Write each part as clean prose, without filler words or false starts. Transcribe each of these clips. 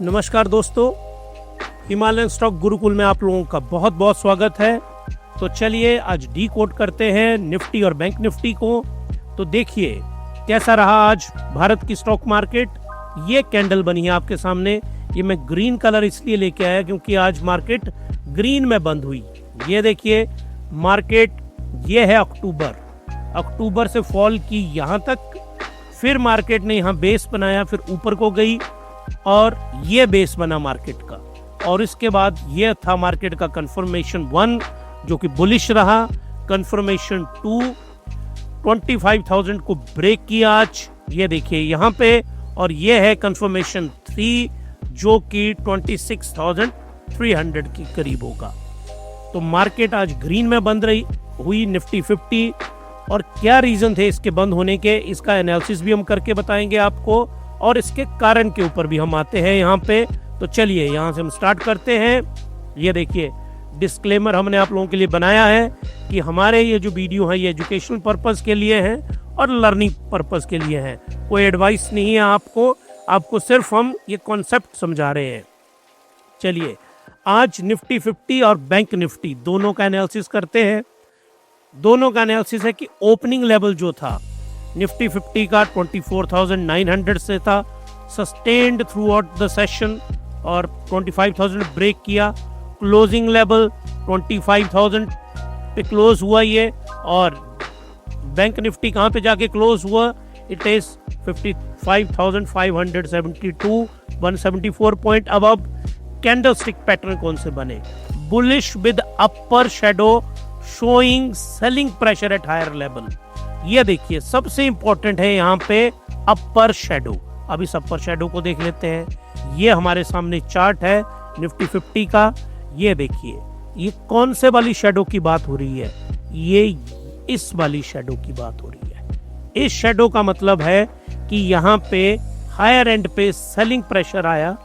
नमस्कार दोस्तों, Himalayan stock Gurukul में आप लोगों का बहुत बहुत स्वागत है। तो चलिए आज डी कोड करते हैं निफ्टी और बैंक निफ्टी को। तो देखिए कैसा रहा आज भारत की स्टॉक मार्केट। ये कैंडल बनी है आपके सामने। ये मैं ग्रीन कलर इसलिए लेके आया क्योंकि आज मार्केट ग्रीन में बंद हुई। ये देखिए मार्केट, ये है अक्टूबर से फॉल की यहाँ तक, फिर मार्केट ने यहाँ बेस बनाया, फिर ऊपर को गई और ये बेस बना मार्केट का। और इसके बाद ये था मार्केट का कंफर्मेशन 1 जो कि बुलिश रहा, कंफर्मेशन 2 25,000 को ब्रेक किया आज, ये देखिए यहाँ पे, और ये है कंफर्मेशन 3 जो कि 26,300 के करीब होगा। तो मार्केट आज ग्रीन में बंद रही हुई निफ्टी 50। और क्या रीजन थे इसके बंद होने के, इसका एनालिसिस भी हम करके बताएंगे आपको, और इसके कारण के ऊपर भी हम आते हैं यहाँ पे। तो चलिए यहाँ से हम स्टार्ट करते हैं। ये देखिए डिस्क्लेमर हमने आप लोगों के लिए बनाया है कि हमारे ये जो वीडियो है ये एजुकेशनल पर्पस के लिए हैं और लर्निंग पर्पस के लिए हैं। कोई एडवाइस नहीं है आपको सिर्फ हम ये कॉन्सेप्ट समझा रहे हैं। चलिए आज निफ्टी 50 और बैंक निफ्टी दोनों का एनालिसिस करते हैं। दोनों का एनालिसिस है कि ओपनिंग लेवल जो था निफ्टी 50 का 24,900 से था, sustained through out the session और 25,000 ब्रेक किया। क्लोजिंग लेवल 25,000 पे क्लोज हुआ ये। और बैंक निफ्टी कहाँ पे जाके क्लोज हुआ, it is 55,572, 174 point above. Candlestick pattern कौन से बने, bullish with upper shadow showing selling pressure at higher level. ये देखिए सबसे इंपॉर्टेंट है यहाँ पे अपर शेडो। अब इस अपर शेडो को देख लेते हैं। ये हमारे सामने चार्ट है निफ्टी 50 का। ये देखिए ये कौन से वाली शेडो की बात हो रही है, ये इस वाली शेडो की बात हो रही है। इस शेडो का मतलब है कि यहाँ पे हायर एंड पे सेलिंग प्रेशर आया,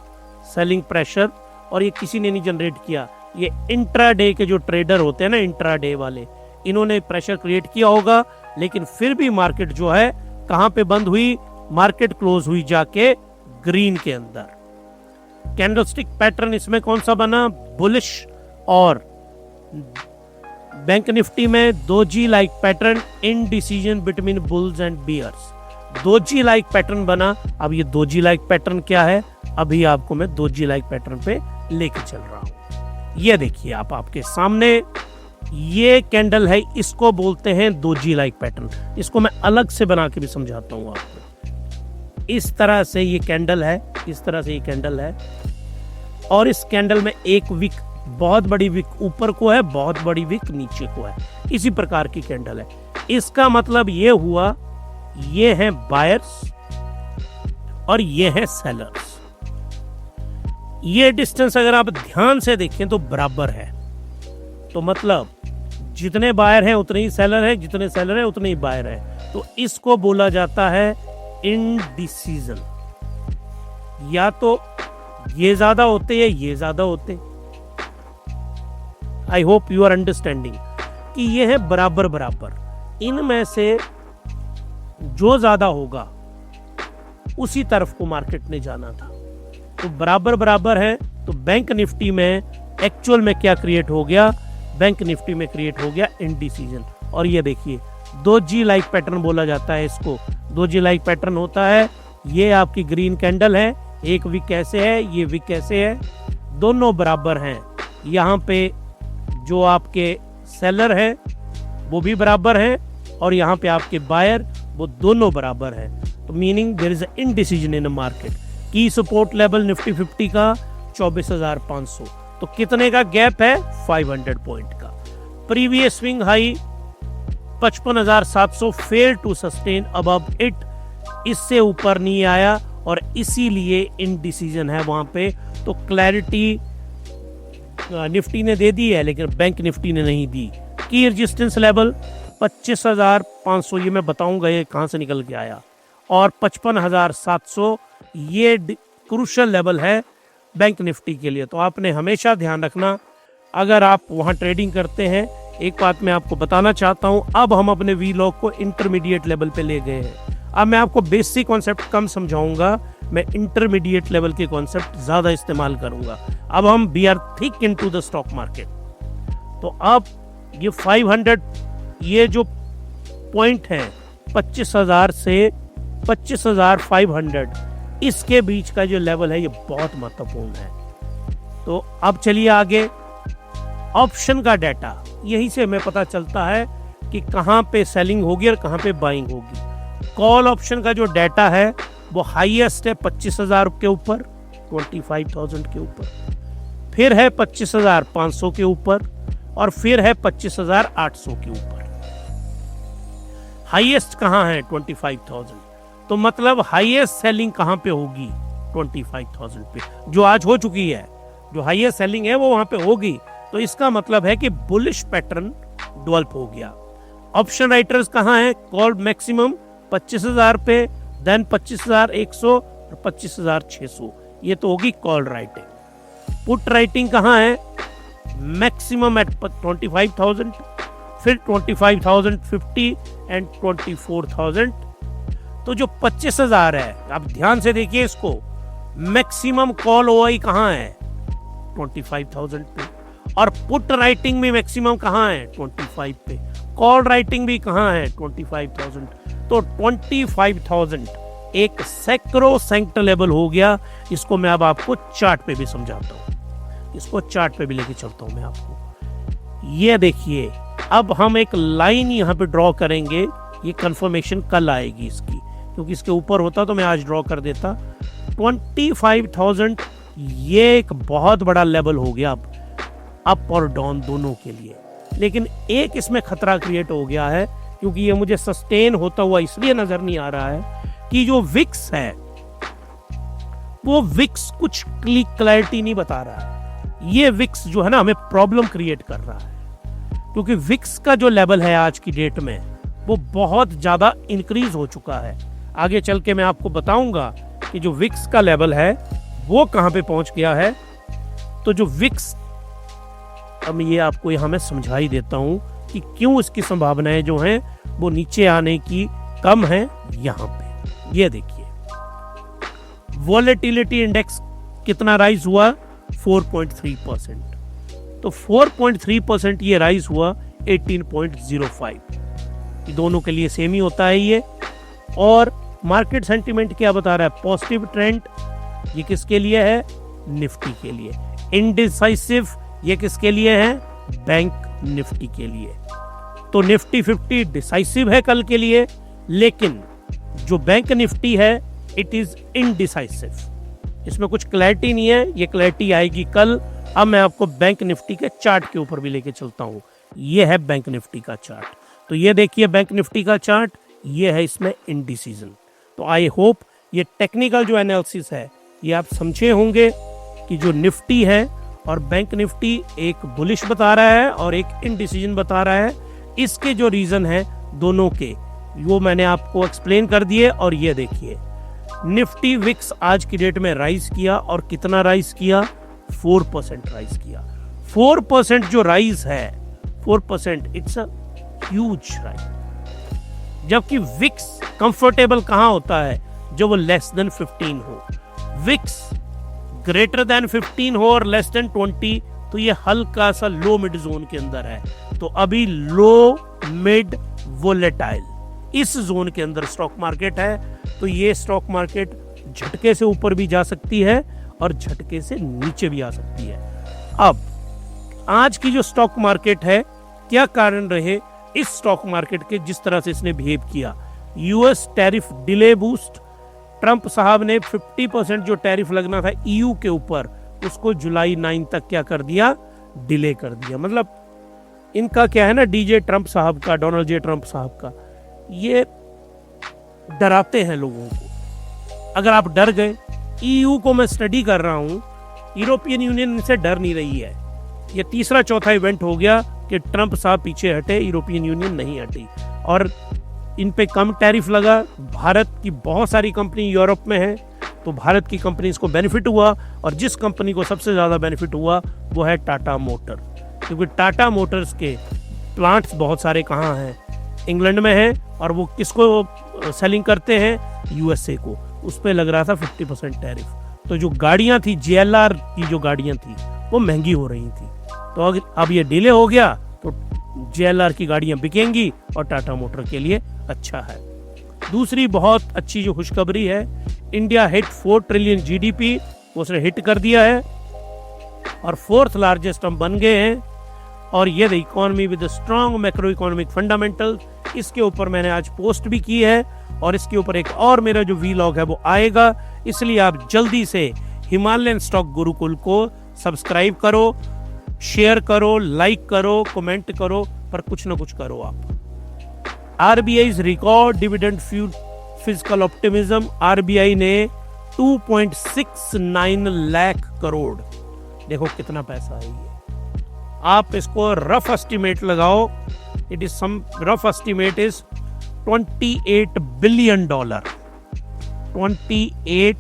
सेलिंग प्रेशर, और ये किसी ने नहीं जनरेट किया। ये इंट्राडे के जो ट्रेडर होते हैं ना, इंट्राडे वाले, इन्होंने प्रेशर क्रिएट किया होगा। लेकिन फिर भी मार्केट जो है कहां पे बंद हुई, मार्केट क्लोज हुई जाके ग्रीन के अंदर। कैंडलस्टिक पैटर्न इसमें कौन सा बना, बुलिश। और बैंक निफ्टी में doji like pattern, indecision between bulls and bears. Doji like pattern बना। अब ये दोजी लाइक पैटर्न क्या है, अभी आपको मैं दोजी लाइक पैटर्न पे लेके चल रहा हूं। ये देखिए आपके सामने ये कैंडल है, इसको बोलते हैं दोजी लाइक पैटर्न। इसको मैं अलग से बना के भी समझाता हूं आपको। इस तरह से ये कैंडल है, इस तरह से ये कैंडल है, और इस कैंडल में एक विक, बहुत बड़ी विक ऊपर को है, बहुत बड़ी विक नीचे को है। इसी प्रकार की कैंडल है। इसका मतलब ये हुआ, ये हैं बायर्स और ये हैं सेलर्स। ये डिस्टेंस अगर आप ध्यान से देखें तो बराबर है। तो मतलब जितने बायर हैं उतने ही सेलर हैं, जितने सेलर हैं उतने ही बायर हैं। तो इसको बोला जाता है इनडिसीजन। या तो ये ज्यादा होते या ये ज्यादा होते। I hope you are understanding कि ये है बराबर बराबर। इनमें से जो ज्यादा होगा उसी तरफ को मार्केट ने जाना था। तो बराबर बराबर है। तो बैंक निफ्टी में एक्चुअल में क्या क्रिएट हो गया, बैंक निफ्टी में क्रिएट हो गया इनडिसीजन। और ये देखिए दोजी लाइक पैटर्न बोला जाता है इसको। दोजी लाइक पैटर्न होता है, ये आपकी ग्रीन कैंडल है, एक विक कैसे है, ये विक कैसे है, दोनों बराबर हैं। यहाँ पे जो आपके सेलर है वो भी बराबर है, और यहाँ पे आपके बायर वो दोनों बराबर हैं। तो meaning there is indecision in the market. की सपोर्ट लेवल निफ्टी 50 का 24,500। तो कितने का गैप है, 500 पॉइंट का। Previous swing high 55,700 fail to sustain above it, इससे ऊपर नहीं आया और इसीलिए इनडिसीजन है वहां पे। तो क्लैरिटी निफ्टी ने दे दी है लेकिन बैंक निफ्टी ने नहीं दी। की रेजिस्टेंस लेवल 25,500, ये मैं बताऊंगा ये कहां से निकल के आया, और 55,700 ये क्रूशियल लेवल है बैंक निफ्टी के लिए। तो आपने हमेशा ध्यान रखना अगर आप वहां ट्रेडिंग करते हैं। एक बात मैं आपको बताना चाहता हूं, अब हम अपने वी लॉग को इंटरमीडिएट लेवल पे ले गए हैं। अब मैं आपको बेसिक कॉन्सेप्ट कम समझाऊंगा, मैं इंटरमीडिएट लेवल के कॉन्सेप्ट ज्यादा इस्तेमाल करूंगा। अब हम we are thick into the stock market. तो अब ये 500 ये जो पॉइंट है 25,000 से 25,500 इसके बीच का जो लेवल है ये बहुत महत्वपूर्ण है। तो अब चलिए आगे, ऑप्शन का डाटा, यही से हमें पता चलता है कि कहां पे सेलिंग होगी और कहां पे बाइंग होगी। कॉल ऑप्शन का जो डाटा है वो हाईएस्ट है 25,000 के ऊपर, 25,000 के ऊपर, फिर है 25,500 के ऊपर और फिर है 25,800 के ऊपर। हाईएस्ट कहां है 25,000, तो मतलब हाईएस्ट सेलिंग कहां पे होगी 25,000 पे, जो आज हो चुकी है। जो हाईएस्ट सेलिंग है वो वहां पे होगी, तो इसका मतलब है कि बुलिश पैटर्न डेवलप हो गया। ऑप्शन राइटर्स कहां है, कॉल मैक्सिमम 25,000 पे, देन 25,100 और 25,600, ये तो होगी कॉल राइटिंग। पुट राइटिंग कहां है, मैक्सिमम एट 25,000, फिर 25,050 एंड 24,000। तो जो 25,000 है, आप ध्यान से देखिए इसको, मैक्सिमम कॉल ओआई कहां है 25,000 पे, और पुट राइटिंग में मैक्सिमम कहां है 25 पे, कॉल राइटिंग भी कहां है 25,000। तो 25,000 एक सैक्रोसैंक्ट लेवल हो गया। इसको मैं अब आपको चार्ट पे भी समझाता हूं, इसको चार्ट पे भी लेके चलता हूं मैं आपको। ये देखिए, अब हम एक लाइन यहां पे ड्रॉ करेंगे, ये कंफर्मेशन कल आएगी इसकी, क्योंकि इसके ऊपर होता तो मैं आज ड्रॉ कर देता। 25,000 ये एक बहुत बड़ा लेवल हो गया अब अप और डाउन दोनों के लिए। लेकिन एक इसमें खतरा क्रिएट हो गया है, क्योंकि ये मुझे सस्टेन होता हुआ इसलिए नजर नहीं आ रहा है कि जो विक्स है वो विक्स कुछ क्लैरिटी नहीं बता रहा है। ये विक्स जो है ना हमें प्रॉब्लम क्रिएट कर रहा है, क्योंकि विक्स का जो लेवल है आज की डेट में वो बहुत ज्यादा इंक्रीज हो चुका है। आगे चल के मैं आपको बताऊंगा कि जो विक्स का लेवल है वो कहां पे पहुंच गया है। तो जो विक्स, अब ये आपको यहां मैं समझा ही देता हूं कि क्यों इसकी संभावनाएं जो हैं वो नीचे आने की कम है। यहां पे ये देखिए, वॉलेटिलिटी इंडेक्स कितना राइज हुआ 4.3%, तो 4.3% ये राइज हुआ 18.05, दोनों के लिए सेम ही होता है ये। और मार्केट सेंटिमेंट क्या बता रहा है, पॉजिटिव ट्रेंड, ये किसके लिए है, निफ्टी के लिए। इनडिसाइसिव ये किसके लिए है, बैंक निफ्टी के लिए। तो निफ्टी 50 डिसाइसिव है कल के लिए, लेकिन जो बैंक निफ्टी है इट इज इनडिसाइसिव, इसमें कुछ क्लैरिटी नहीं है, ये क्लैरिटी आएगी कल। अब मैं आपको बैंक निफ्टी के चार्ट के ऊपर भी लेके चलता हूं। ये है बैंक निफ्टी का चार्ट, तो ये देखिए बैंक निफ्टी का चार्ट, ये है इसमें इनडिसीजन। तो आई होप ये टेक्निकल जो एनालिसिस है ये आप समझे होंगे कि जो निफ्टी है और बैंक निफ्टी एक बुलिश बता रहा है और एक इनडिसीजन बता रहा है। इसके जो रीजन है दोनों के वो मैंने आपको एक्सप्लेन कर दिए। और ये देखिए, निफ्टी विक्स आज की डेट में राइज किया, और कितना राइज किया, 4% राइज किया। 4% जो राइज है 4%, इट्स अ ह्यूज राइज। जबकि विक्स कंफर्टेबल कहां होता है, जो वो लेस देन 15 हो। विक्स ग्रेटर देन 15 हो और लेस देन 20, तो ये हल्का सा लो मिड जोन के अंदर है। तो अभी लो मिड वोलेटाइल इस जोन के अंदर स्टॉक मार्केट है। तो ये स्टॉक मार्केट झटके से ऊपर भी जा सकती है और झटके से नीचे भी आ सकती है। अब आज की जो स्टॉक मार्केट है, क्या कारण रहे इस स्टॉक मार्केट के जिस तरह से इसने बिहेव किया। US tariff delay boost, Trump साहब ने 50% जो टैरिफ लगना था ईयू के ऊपर उसको जुलाई 9 तक क्या कर दिया, डिले कर दिया। मतलब इनका क्या है ना, डीजे ट्रंप साहब का, डोनाल्ड जे ट्रंप साहब का, ये डराते हैं लोगों को। अगर आप डर गए, ईयू को मैं स्टडी कर रहा हूं, यूरोपियन यूनियन इनसे डर नहीं रही है। ये तीसरा चौथा इवेंट हो गया कि ट्रंप साहब पीछे हटे, यूरोपियन यूनियन नहीं हटी और इन पे कम टैरिफ लगा। भारत की बहुत सारी कंपनी यूरोप में है, तो भारत की कंपनीज को बेनिफिट हुआ, और जिस कंपनी को सबसे ज़्यादा बेनिफिट हुआ वो है टाटा मोटर, क्योंकि टाटा मोटर्स के प्लांट्स बहुत सारे कहाँ हैं, इंग्लैंड में है, और वो किसको सेलिंग करते हैं यूएसए को, उस पर लग रहा था 50% टैरिफ। तो जो गाड़ियां थी JLR की, जो गाड़ियां थी वो महंगी हो रही थी। तो अब ये डिले हो गया तो JLR की गाड़ियां बिकेंगी और टाटा मोटर के लिए अच्छा है। दूसरी बहुत अच्छी जो खुशखबरी है, इंडिया हिट 4 ट्रिलियन GDP, उसने हिट कर दिया है और 4th लार्जेस्ट हम बन गए हैं। और ये the economy with strong macro economic fundamental, इसके ऊपर मैंने आज पोस्ट भी की है और इसके ऊपर एक और मेरा जो वीलॉग है वो आएगा। इसलिए आप जल्दी से हिमालयन स्टॉक गुरुकुल को सब्सक्राइब करो, शेयर करो, लाइक करो, कमेंट करो, पर कुछ ना कुछ करो आप। RBI's record dividend fuel physical optimism, RBI ने 2.69 लाख करोड़, देखो कितना पैसा है ये। आप इसको रफ एस्टिमेट लगाओ, it is some rough estimate is $28 billion, $28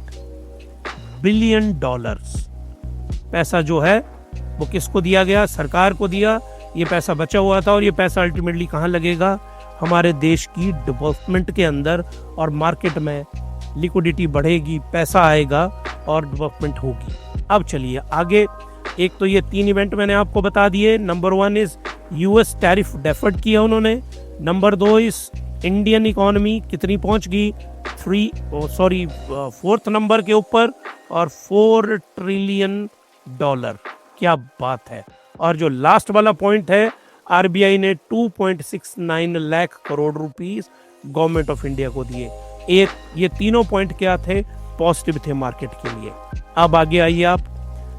billion पैसा जो है वो किसको दिया गया? सरकार को दिया। ये पैसा बचा हुआ था और ये पैसा अल्टीमेटली कहाँ लगेगा? हमारे देश की डेवलपमेंट के अंदर, और मार्केट में लिक्विडिटी बढ़ेगी, पैसा आएगा और डेवलपमेंट होगी। अब चलिए आगे। एक तो ये 3 इवेंट मैंने आपको बता दिए। Number 1 is US tariff deferred किया उन्होंने। नंबर 2 इज इंडियन इकोनॉमी कितनी पहुंच गई, 4th नंबर के ऊपर, और $4 ट्रिलियन। क्या बात है। और जो लास्ट वाला पॉइंट है, RBI ने 2.69 lakh crore rupees government of India को दिए। ये तीनों पॉइंट क्या थे? पॉजिटिव थे मार्केट के लिए। अब आगे आइए आप।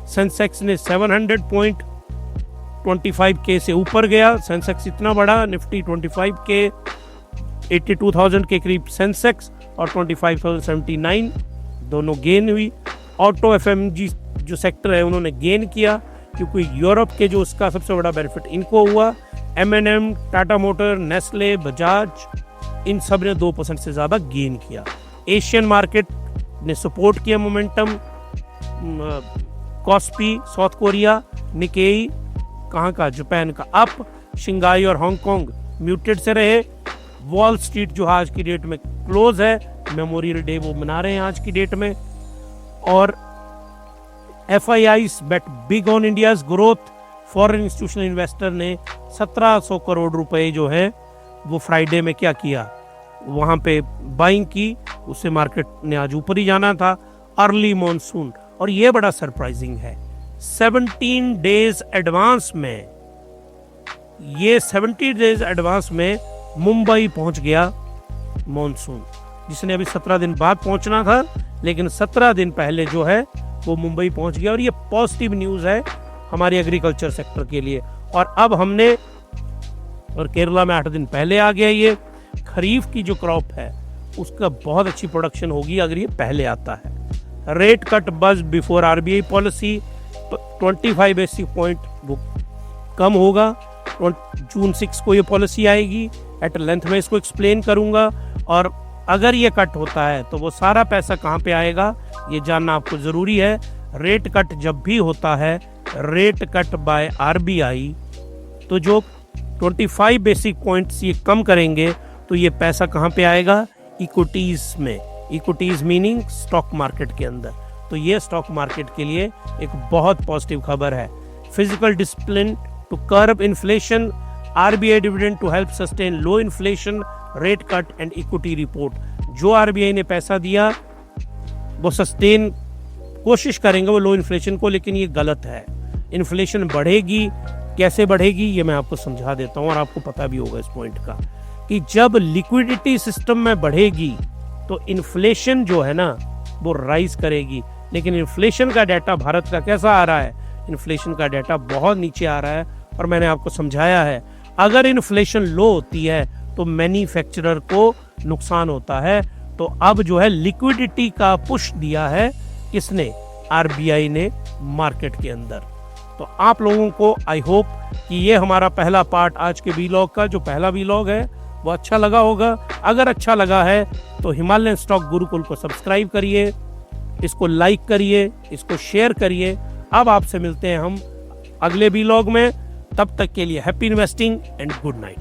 सेंसेक्स ने 700.25K से ऊपर गया, सेंसेक्स इतना बड़ा। निफ्टी 25K, 82,000 के करीब सेंसेक्स, और 25,079 दोनों गेन हुई। ऑटो FMG जो सेक्टर है उन्होंने गेन किया, क्योंकि यूरोप के जो उसका सबसे बड़ा बेनिफिट इनको हुआ। M&M, Tata motor, Nestle, Bajaj, इन सब ने 2% से ज्यादा गेन किया। एशियन मार्केट ने सपोर्ट किया momentum. KOSPI South Korea, Nikkei कहाँ का, जापान का अप। शंघाई और हांगकांग म्यूटेड से रहे। वॉल स्ट्रीट जो आज की डेट में क्लोज है, मेमोरियल डे वो मना रहे हैं आज की डेट में। और FIIs bet big on India's growth। Foreign institutional investor ने 1700 करोड़ रुपए जो है वो फ्राइडे में क्या किया, वहां पे बाइंग की। उससे मार्केट ने आज ऊपर ही जाना था। अर्ली मॉनसून, और ये बड़ा सरप्राइजिंग है, 17 डेज एडवांस में, ये 70 डेज एडवांस में मुंबई पहुंच गया मॉनसून, जिसने अभी 17 दिन बाद पहुंचना था, लेकिन 17 दिन पहले जो है वो मुंबई पहुंच गया। और ये पॉजिटिव न्यूज है हमारे एग्रीकल्चर सेक्टर के लिए। और अब हमने, और केरला में 8 दिन पहले आ गया, ये खरीफ की जो क्रॉप है उसका बहुत अच्छी प्रोडक्शन होगी अगर ये पहले आता है। रेट कट बज before RBI policy, 25 basis point वो कम होगा। जून 6 को ये पॉलिसी आएगी। एट लेंथ में इसको एक्सप्लेन करूंगा। और अगर ये कट होता है तो वो सारा पैसा कहाँ पे आएगा ये जानना आपको जरूरी है। रेट कट जब भी होता है, रेट कट बाय RBI, तो जो 25 बेसिक पॉइंट्स ये कम करेंगे तो ये पैसा कहाँ पे आएगा? इक्विटीज में। इक्विटीज मीनिंग स्टॉक मार्केट के अंदर। तो ये स्टॉक मार्केट के लिए एक बहुत पॉजिटिव खबर है। Physical discipline to curb inflation, RBI dividend to help sustain low inflation, rate cut and equity report. जो RBI ने पैसा दिया वो सस्टेन कोशिश करेंगे वो लो इन्फ्लेशन को, लेकिन ये गलत है। इन्फ्लेशन बढ़ेगी, कैसे बढ़ेगी ये मैं आपको समझा देता हूँ, और आपको पता भी होगा इस पॉइंट का, कि जब लिक्विडिटी सिस्टम में बढ़ेगी तो इन्फ्लेशन जो है ना वो राइज करेगी। लेकिन इन्फ्लेशन का डाटा भारत का कैसा आ रहा है? इन्फ्लेशन का डाटा बहुत नीचे आ रहा है, और मैंने आपको समझाया है अगर इन्फ्लेशन लो होती है तो मैन्युफैक्चरर को नुकसान होता है। तो अब जो है लिक्विडिटी का पुश दिया है किसने? RBI ने मार्केट के अंदर। तो आप लोगों को आई होप कि ये हमारा पहला पार्ट आज के वीलॉग का, जो पहला वीलॉग है वो अच्छा लगा होगा। अगर अच्छा लगा है तो हिमालयन स्टॉक गुरुकुल को सब्सक्राइब करिए, इसको लाइक करिए, इसको शेयर करिए। अब आपसे मिलते हैं हम अगले वीलॉग में। तब तक के लिए happy investing and good night.